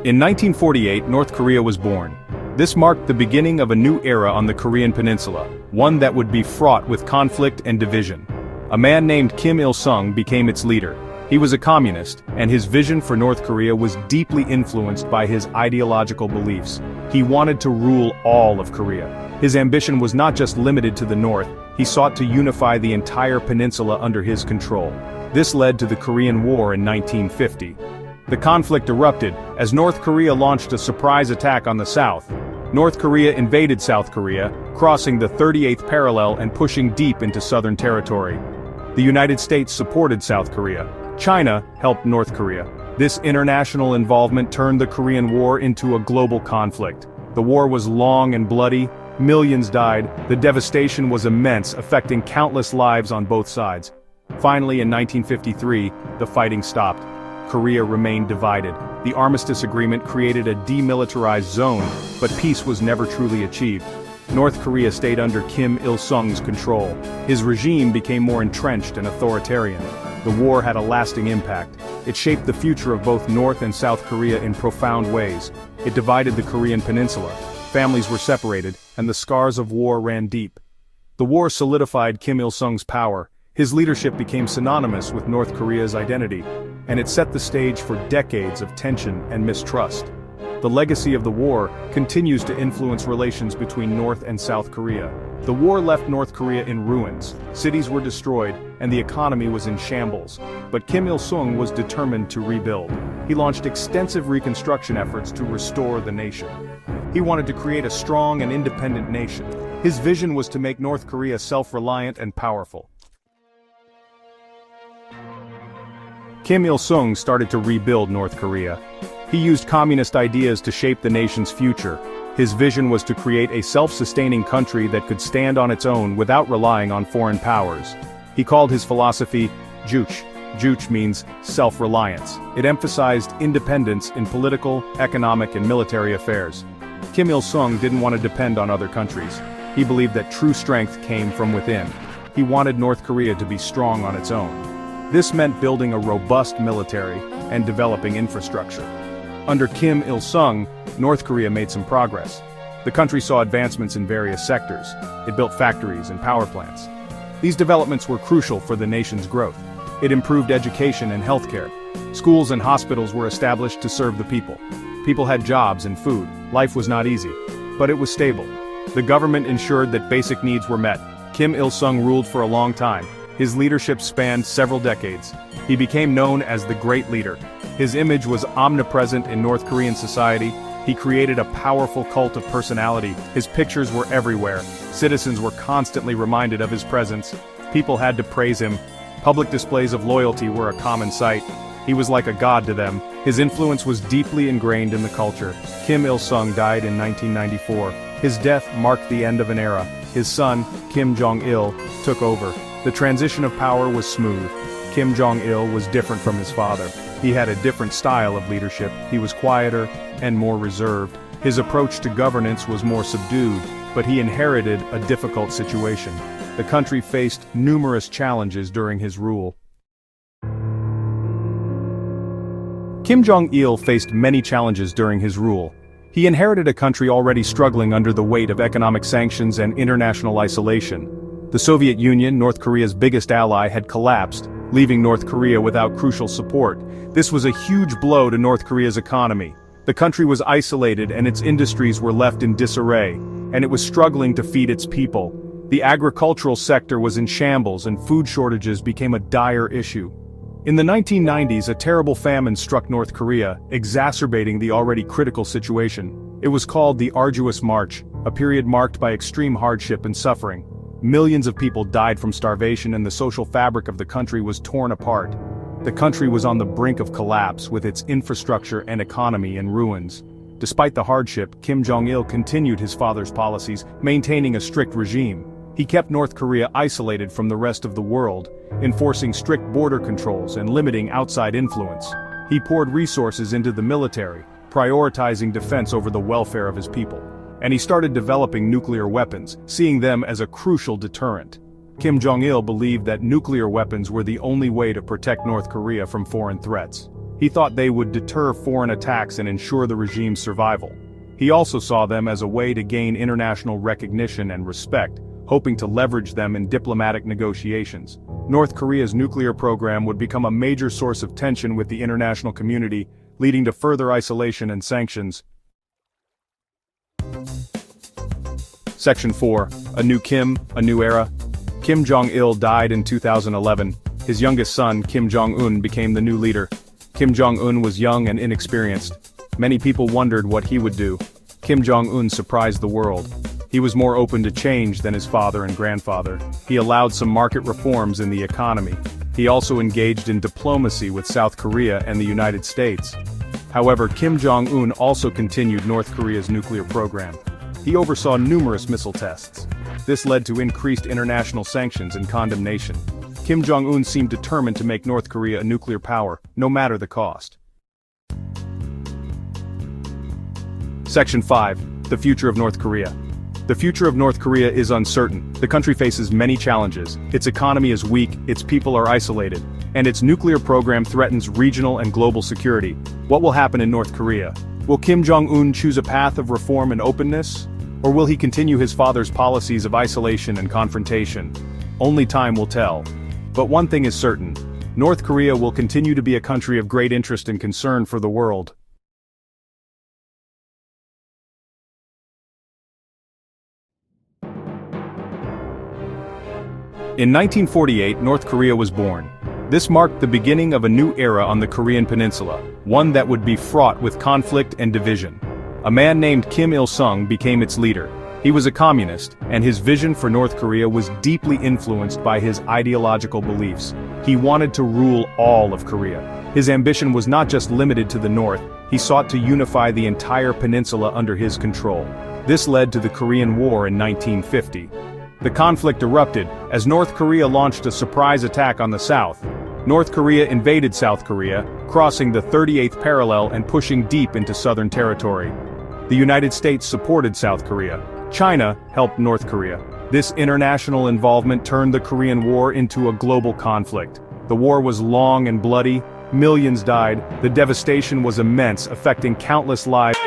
In 1948, North Korea was born. This marked the beginning of a new era on the Korean peninsula, one that would be fraught with conflict and division. A man named Kim Il-sung became its leader. He was a communist, and his vision for North Korea was deeply influenced by his ideological beliefs. He wanted to rule all of Korea. His ambition was not just limited to the north, he sought to unify the entire peninsula under his control. This led to the Korean War in 1950. The conflict erupted as North Korea launched a surprise attack on the south. North Korea invaded South Korea, crossing the 38th parallel and pushing deep into southern territory. The United States supported South Korea. China helped North Korea. This international involvement turned the Korean War into a global conflict. The war was long and bloody, millions died, the devastation was immense, affecting countless lives on both sides. Finally, in 1953, the fighting stopped. Korea remained divided. The armistice agreement created a demilitarized zone, but peace was never truly achieved. North Korea stayed under Kim Il-sung's control. His regime became more entrenched and authoritarian. The war had a lasting impact. It shaped the future of both North and South Korea in profound ways. It divided the Korean peninsula. Families were separated, and the scars of war ran deep. The war solidified Kim Il-sung's power. His leadership became synonymous with North Korea's identity, and it set the stage for decades of tension and mistrust. The legacy of the war continues to influence relations between North and South Korea. The war left North Korea in ruins, cities were destroyed, and the economy was in shambles. But Kim Il-sung was determined to rebuild. He launched extensive reconstruction efforts to restore the nation. He wanted to create a strong and independent nation. His vision was to make North Korea self-reliant and powerful. Kim Il-sung started to rebuild North Korea. He used communist ideas to shape the nation's future. His vision was to create a self-sustaining country that could stand on its own without relying on foreign powers. He called his philosophy Juche. Juche means self-reliance. It emphasized independence in political, economic, and military affairs. Kim Il-sung didn't want to depend on other countries. He believed that true strength came from within. He wanted North Korea to be strong on its own. This meant building a robust military and developing infrastructure. Under Kim Il-sung, North Korea made some progress. The country saw advancements in various sectors. It built factories and power plants. These developments were crucial for the nation's growth. It improved education and healthcare. Schools and hospitals were established to serve the people. People had jobs and food. Life was not easy, but it was stable. The government ensured that basic needs were met. Kim Il-sung ruled for a long time. His leadership spanned several decades. He became known as the Great Leader. His image was omnipresent in North Korean society. He created a powerful cult of personality. His pictures were everywhere. Citizens were constantly reminded of his presence. People had to praise him. Public displays of loyalty were a common sight. He was like a god to them. His influence was deeply ingrained in the culture. Kim Il-sung died in 1994. His death marked the end of an era. His son, Kim Jong-il, took over. The transition of power was smooth. Kim Jong-il was different from his father. He had a different style of leadership. He was quieter and more reserved. His approach to governance was more subdued, but he inherited a difficult situation. The country faced numerous challenges during his rule. Kim Jong-il faced many challenges during his rule. He inherited a country already struggling under the weight of economic sanctions and international isolation. The Soviet Union, North Korea's biggest ally, had collapsed, leaving North Korea without crucial support. This was a huge blow to North Korea's economy. The country was isolated and its industries were left in disarray, and it was struggling to feed its people. The agricultural sector was in shambles and food shortages became a dire issue. In the 1990s, a terrible famine struck North Korea, exacerbating the already critical situation. It was called the Arduous March, a period marked by extreme hardship and suffering. Millions of people died from starvation and the social fabric of the country was torn apart. The country was on the brink of collapse with its infrastructure and economy in ruins. Despite the hardship, Kim Jong-il continued his father's policies, maintaining a strict regime. He kept North Korea isolated from the rest of the world, enforcing strict border controls and limiting outside influence. He poured resources into the military, prioritizing defense over the welfare of his people. And he started developing nuclear weapons, seeing them as a crucial deterrent. Kim Jong-il believed that nuclear weapons were the only way to protect North Korea from foreign threats. He thought they would deter foreign attacks and ensure the regime's survival. He also saw them as a way to gain international recognition and respect, hoping to leverage them in diplomatic negotiations. North Korea's nuclear program would become a major source of tension with the international community, leading to further isolation and sanctions. Section 4. A New Kim, A New Era. Kim Jong-il died in 2011. His youngest son, Kim Jong-un, became the new leader. Kim Jong-un was young and inexperienced. Many people wondered what he would do. Kim Jong-un surprised the world. He was more open to change than his father and grandfather. He allowed some market reforms in the economy. He also engaged in diplomacy with South Korea and the United States. However, Kim Jong-un also continued North Korea's nuclear program. He oversaw numerous missile tests. This led to increased international sanctions and condemnation. Kim Jong-un seemed determined to make North Korea a nuclear power, no matter the cost. Section 5. The Future of North Korea. The future of North Korea is uncertain. The country faces many challenges. Its economy is weak, its people are isolated, and its nuclear program threatens regional and global security. What will happen in North Korea? Will Kim Jong-un choose a path of reform and openness? Or will he continue his father's policies of isolation and confrontation? Only time will tell. But one thing is certain. North Korea will continue to be a country of great interest and concern for the world. In 1948, North Korea was born. This marked the beginning of a new era on the Korean peninsula, one that would be fraught with conflict and division. A man named Kim Il-sung became its leader. He was a communist, and his vision for North Korea was deeply influenced by his ideological beliefs. He wanted to rule all of Korea. His ambition was not just limited to the north, he sought to unify the entire peninsula under his control. This led to the Korean War in 1950. The conflict erupted as North Korea launched a surprise attack on the south. North Korea invaded South Korea, crossing the 38th parallel and pushing deep into southern territory. The United States supported South Korea. China helped North Korea. This international involvement turned the Korean War into a global conflict. The war was long and bloody, millions died, the devastation was immense, affecting countless lives.